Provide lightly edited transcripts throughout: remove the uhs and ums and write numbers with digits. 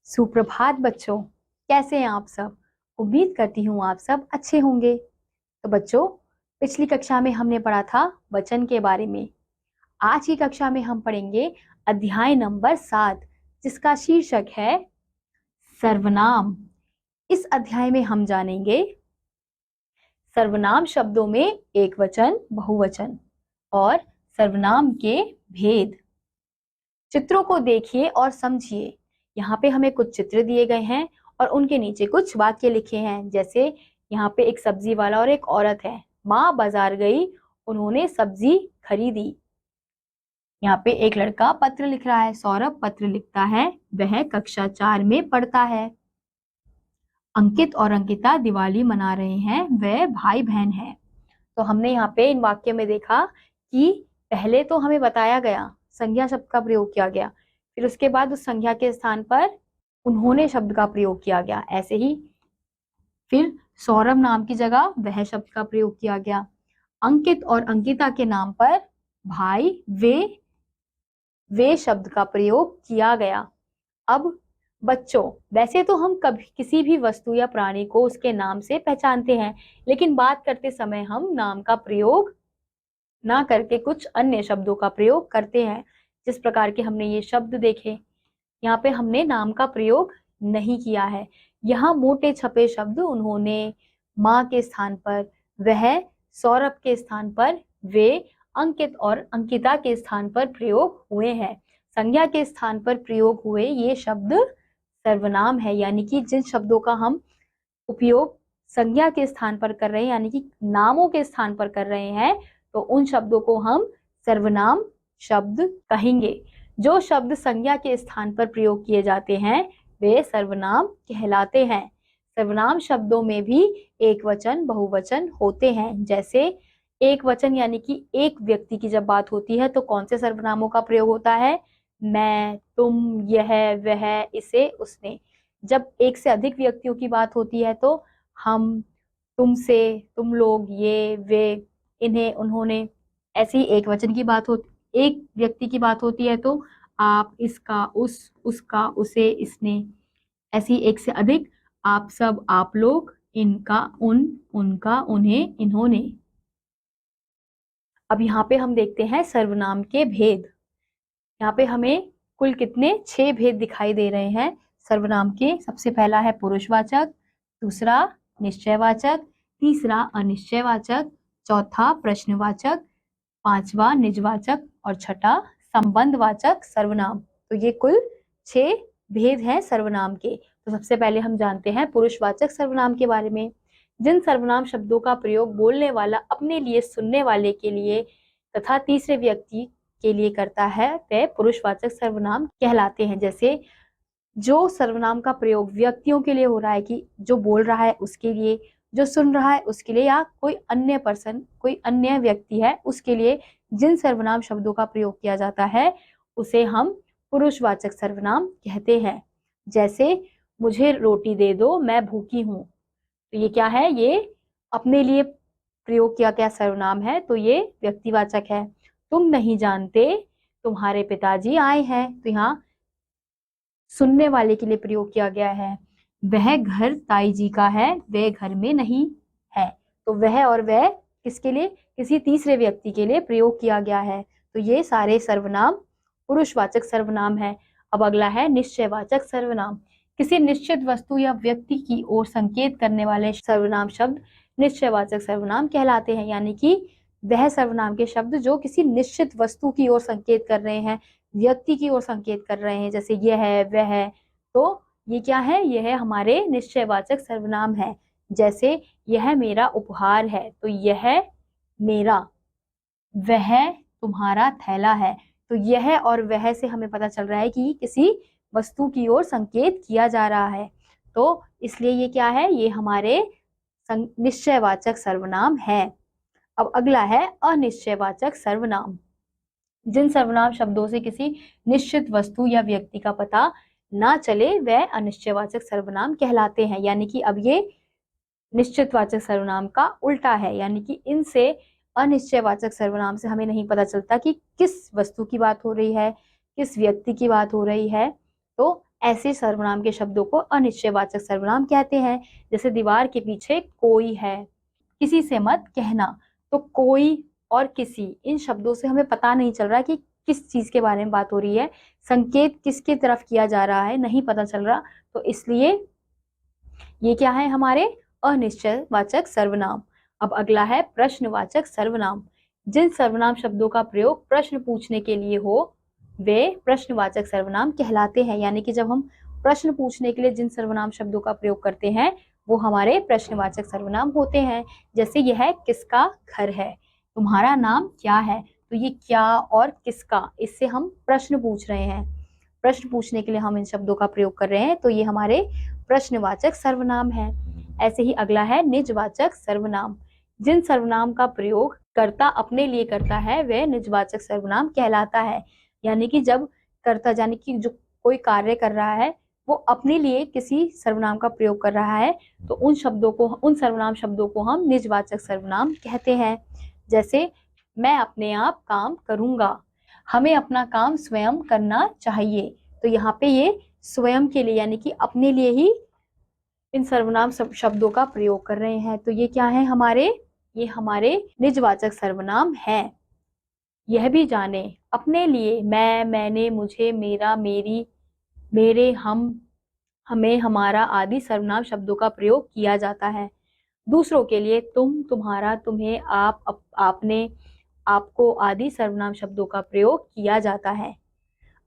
सुप्रभात बच्चों, कैसे हैं आप सब। उम्मीद करती हूँ आप सब अच्छे होंगे। तो बच्चों, पिछली कक्षा में हमने पढ़ा था वचन के बारे में। आज की कक्षा में हम पढ़ेंगे अध्याय नंबर 7, जिसका शीर्षक है सर्वनाम। इस अध्याय में हम जानेंगे सर्वनाम शब्दों में एक वचन, बहुवचन और सर्वनाम के भेद। चित्रों को देखिए और समझिए। यहाँ पे हमें कुछ चित्र दिए गए हैं और उनके नीचे कुछ वाक्य लिखे हैं। जैसे यहाँ पे एक सब्जी वाला और एक औरत है। माँ बाजार गई, उन्होंने सब्जी खरीदी। यहाँ पे एक लड़का पत्र लिख रहा है। सौरभ पत्र लिखता है, वह कक्षा 4 में पढ़ता है। अंकित और अंकिता दिवाली मना रहे हैं, वह भाई बहन है। तो हमने यहाँ पे इन वाक्य में देखा कि पहले तो हमें बताया गया, संज्ञा शब्द का प्रयोग किया गया, फिर उसके बाद उस संज्ञा के स्थान पर उन्होंने शब्द का प्रयोग किया गया। ऐसे ही फिर सौरभ नाम की जगह वह शब्द का प्रयोग किया गया। अंकित और अंकिता के नाम पर भाई वे शब्द का प्रयोग किया गया। अब बच्चों, वैसे तो हम कभी किसी भी वस्तु या प्राणी को उसके नाम से पहचानते हैं, लेकिन बात करते समय हम नाम का प्रयोग ना करके कुछ अन्य शब्दों का प्रयोग करते हैं। जिस प्रकार के हमने ये शब्द देखे, यहाँ पे हमने नाम का प्रयोग नहीं किया है। यहाँ मोटे छपे शब्द उन्होंने, माँ के स्थान पर वह, सौरभ के स्थान पर वे, अंकित और अंकिता के स्थान पर प्रयोग हुए हैं। संज्ञा के स्थान पर प्रयोग हुए ये शब्द सर्वनाम है, यानी कि जिन शब्दों का हम उपयोग संज्ञा के स्थान पर कर रहे हैं, यानी कि नामों के स्थान पर कर रहे हैं, तो उन शब्दों को हम सर्वनाम शब्द कहेंगे। जो शब्द संज्ञा के स्थान पर प्रयोग किए जाते हैं वे सर्वनाम कहलाते हैं। सर्वनाम शब्दों में भी एक वचन, बहुवचन होते हैं। जैसे एक वचन यानी कि एक व्यक्ति की जब बात होती है तो कौन से सर्वनामों का प्रयोग होता है? मैं, तुम, यह, वह, इसे, उसने। जब एक से अधिक व्यक्तियों की बात होती है तो हम, तुमसे, तुम लोग, ये, वे, इन्हें, उन्होंने। ऐसी एक वचन की बात होती, एक व्यक्ति की बात होती है तो आप, इसका, उस, उसका, उसे, इसने। ऐसी एक से अधिक आप सब, आप लोग, इनका, उन, उनका, उन्हें, इन्होंने। अब यहाँ पे हम देखते हैं सर्वनाम के भेद। यहाँ पे हमें कुल कितने 6 भेद दिखाई दे रहे हैं सर्वनाम के। सबसे पहला है पुरुषवाचक, दूसरा निश्चयवाचक, तीसरा अनिश्चयवाचक, चौथा प्रश्नवाचक, पांचवा निजवाचक और छठा संबंधवाचक सर्वनाम। तो ये कुल 6 भेद हैं सर्वनाम के। तो सबसे पहले हम जानते हैं पुरुषवाचक सर्वनाम के बारे में। जिन सर्वनाम शब्दों का प्रयोग बोलने वाला अपने लिए, सुनने वाले के लिए तथा तीसरे व्यक्ति के लिए करता है वे पुरुषवाचक सर्वनाम कहलाते हैं। जैसे जो सर्वनाम का प्रयोग व्यक्तियों के लिए हो रहा है कि जो बोल रहा है उसके लिए, जो सुन रहा है उसके लिए, या कोई अन्य पर्सन, कोई अन्य व्यक्ति है उसके लिए जिन सर्वनाम शब्दों का प्रयोग किया जाता है उसे हम पुरुषवाचक सर्वनाम कहते हैं। जैसे मुझे रोटी दे दो, मैं भूखी हूँ। तो ये क्या है? ये अपने लिए प्रयोग किया गया सर्वनाम है, तो ये व्यक्तिवाचक है। तुम नहीं जानते, तुम्हारे पिताजी आए हैं। तो यहाँ सुनने वाले के लिए प्रयोग किया गया है। वह घर ताई जी का है, वह घर में नहीं है। तो वह और वह किसके लिए? किसी तीसरे व्यक्ति के लिए प्रयोग किया गया है। तो ये सारे सर्वनाम पुरुषवाचक सर्वनाम है। अब अगला है निश्चयवाचक सर्वनाम। किसी निश्चित वस्तु या व्यक्ति की ओर संकेत करने वाले सर्वनाम शब्द निश्चयवाचक सर्वनाम कहलाते हैं। यानी कि वह सर्वनाम के शब्द जो किसी निश्चित वस्तु की ओर संकेत कर रहे हैं, व्यक्ति की ओर संकेत कर रहे हैं, जैसे यह है, वह है, तो ये क्या है? यह हमारे निश्चयवाचक सर्वनाम है। जैसे यह मेरा उपहार है, तो यह मेरा, वह तुम्हारा थैला है। तो यह और वह से हमें पता चल रहा है कि किसी वस्तु की ओर संकेत किया जा रहा है। तो इसलिए ये क्या है? ये हमारे निश्चयवाचक सर्वनाम है। अब अगला है अनिश्चयवाचक सर्वनाम। जिन सर्वनाम शब्दों से किसी निश्चित वस्तु या व्यक्ति का पता ना चले वह अनिश्चयवाचक सर्वनाम कहलाते हैं। यानी कि अब ये निश्चितवाचक सर्वनाम का उल्टा है। यानी कि इनसे अनिश्चयवाचक सर्वनाम से हमें नहीं पता चलता कि किस वस्तु की बात हो रही है, किस व्यक्ति की बात हो रही है। तो ऐसे सर्वनाम के शब्दों को अनिश्चयवाचक सर्वनाम कहते हैं। जैसे दीवार के पीछे कोई है, किसी से मत कहना। तो कोई और किसी, इन शब्दों से हमें पता नहीं चल रहा कि किस चीज के बारे में बात हो रही है, संकेत किसके तरफ किया जा रहा है नहीं पता चल रहा, तो इसलिए ये क्या है, हमारे अनिश्चयवाचक सर्वनाम। अब अगला है प्रश्नवाचक सर्वनाम। जिन सर्वनाम शब्दों का प्रयोग प्रश्न पूछने के लिए हो वे प्रश्नवाचक सर्वनाम कहलाते हैं। यानी कि जब हम प्रश्न पूछने के लिए जिन सर्वनाम शब्दों का प्रयोग करते हैं वो हमारे प्रश्नवाचक सर्वनाम होते हैं। जैसे यह किसका घर है, तुम्हारा नाम क्या है, तो ये क्या और किसका, इससे हम प्रश्न पूछ रहे हैं, प्रश्न पूछने के लिए हम इन शब्दों का प्रयोग कर रहे हैं, तो ये हमारे प्रश्नवाचक सर्वनाम है। ऐसे ही अगला है निजवाचक सर्वनाम। जिन सर्वनाम का प्रयोग कर्ता अपने लिए करता है वह निजवाचक सर्वनाम कहलाता है। यानी कि जब कर्ता, यानी कि जो कोई कार्य कर रहा है वो अपने लिए किसी सर्वनाम का प्रयोग कर रहा है, तो उन शब्दों को, उन सर्वनाम शब्दों को हम निजवाचक सर्वनाम कहते हैं। जैसे मैं अपने आप काम करूंगा, हमें अपना काम स्वयं करना चाहिए, तो यहाँ पे ये स्वयं के लिए यानी कि अपने लिए ही इन सर्वनाम शब्दों का प्रयोग कर रहे हैं। तो ये क्या है हमारे, ये हमारे निजवाचक सर्वनाम है। यह भी जाने, अपने लिए मैं, मैंने, मुझे, मेरा, मेरी, मेरे, हम, हमें, हमारा आदि सर्वनाम शब्दों का प्रयोग किया जाता है। दूसरों के लिए तुम, तुम्हारा, तुम्हें, आप, आपने, आपको आदि सर्वनाम शब्दों का प्रयोग किया जाता है।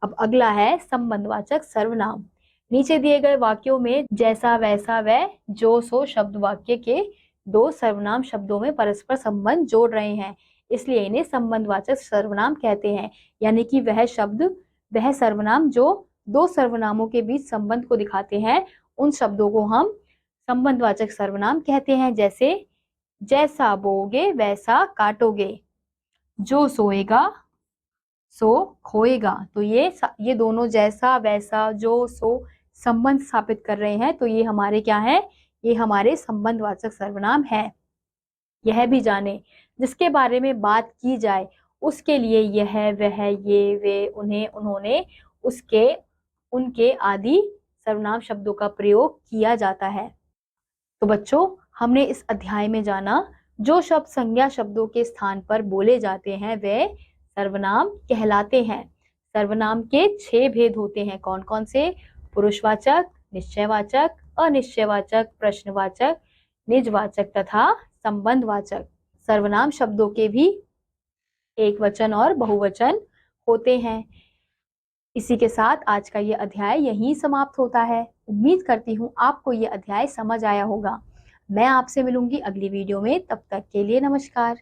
अब अगला है संबंधवाचक सर्वनाम। नीचे दिए गए वाक्यों में जैसा, वैसा, वह, जो, सो शब्द वाक्य के दो सर्वनाम शब्दों में परस्पर संबंध जोड़ रहे हैं, इसलिए इन्हें संबंधवाचक सर्वनाम कहते हैं। यानी कि वह शब्द, वह सर्वनाम जो दो सर्वनामों के बीच संबंध को दिखाते हैं, उन शब्दों को हम संबंधवाचक सर्वनाम कहते हैं। जैसे जैसा बोओगे वैसा काटोगे, जो सोएगा सो खोएगा। तो ये दोनों जैसा, वैसा, जो, सो संबंध स्थापित कर रहे हैं, तो ये हमारे क्या है, ये हमारे संबंधवाचक सर्वनाम है। यह भी जाने, जिसके बारे में बात की जाए उसके लिए यह, वह, ये, वे, उन्हें, उन्होंने, उसके, उनके आदि सर्वनाम शब्दों का प्रयोग किया जाता है। तो बच्चों, हमने इस अध्याय में जाना जो शब्द संज्ञा शब्दों के स्थान पर बोले जाते हैं वे सर्वनाम कहलाते हैं। सर्वनाम के 6 भेद होते हैं। कौन कौन से? पुरुषवाचक, निश्चयवाचक, अनिश्चयवाचक, प्रश्नवाचक, निजवाचक तथा संबंधवाचक। सर्वनाम शब्दों के भी एक वचन और बहुवचन होते हैं। इसी के साथ आज का ये अध्याय यहीं समाप्त होता है। उम्मीद करती हूँ आपको ये अध्याय समझ आया होगा। मैं आपसे मिलूंगी अगली वीडियो में, तब तक के लिए नमस्कार।